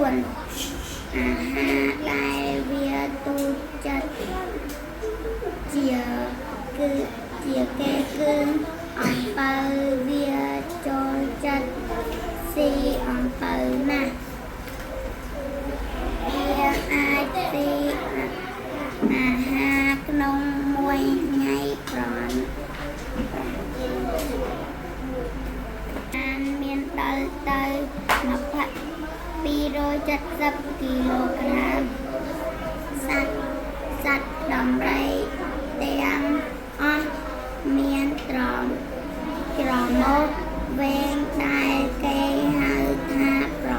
4អាហារដែលវាទូចិត្តជាគេគឺអំពៅវាចូលចិត្តស៊ីអំពៅណាស់វាអាចស៊ីអាហារក្នុងមួយថ្ងៃប្រហែលមានដល់ទៅ270គីឡូក្រាមសត្វដំរីទាំងអស់មានក្រមុំវែងដែលគេហៅថាប្រ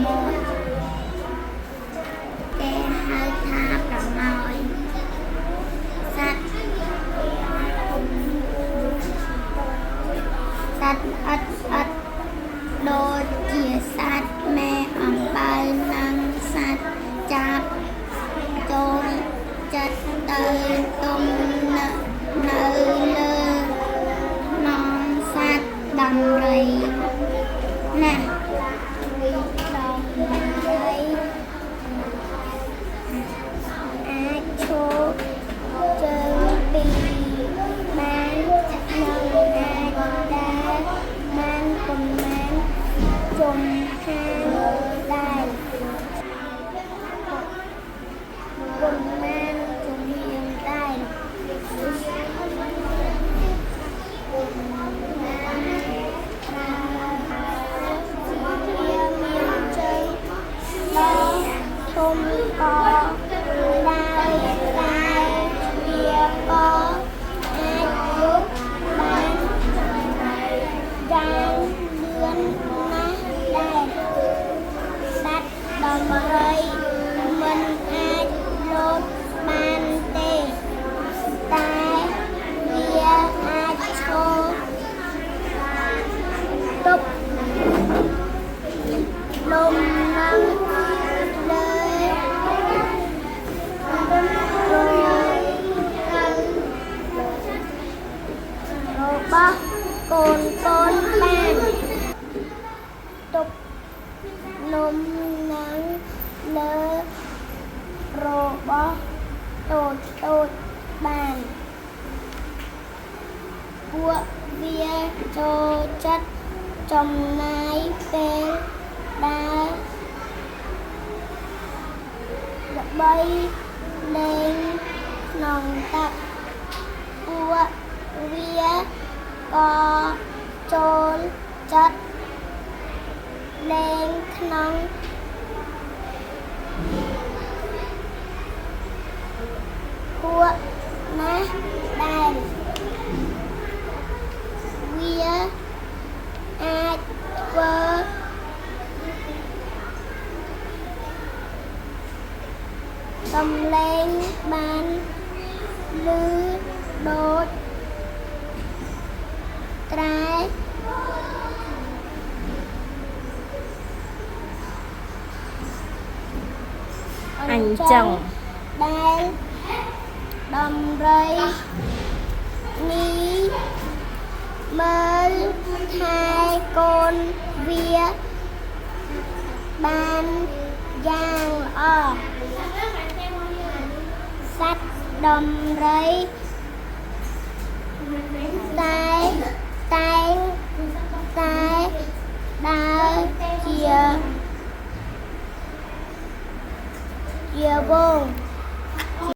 មូលគេហៅថាប្រមោយសត្វឥតដូចជាសត្វមេអំបៅនិងសត្វចាប់ចូលចិត្តទៅទុំនៅលើនំសត្វដំរីណាដំរីអាចឈរជើងពីរបាននិងអាចដើរបានប៉ុន្មានជំហានដែរប៉ុន្មានជំហានដែរធំក៏ដែរតែវាក៏អាចយប់បានយ៉ាងលឿនណាស់ដែរសត្វដំរីមិនអាចលោតបានទេតែវាអាចឈរទប់លំនឹងលើរបស់កូនបានទប់លំនឹងលើរបស់តូចបានពួកវាចូលចិត្តចំណាយពេលដើរដើម្បីលេងក្នុងទឹកពួកវាក៏ចូលចិត្តលេងក្នុងពួកណាស់ដែរវាអាចធ្វើសំឡេងបានឮដូចត្រែអញ្ចឹងដែលដំរីនេះមើលថែកូនវាបានយ៉ាងល្អសត្វដំរីតែដើរជាវង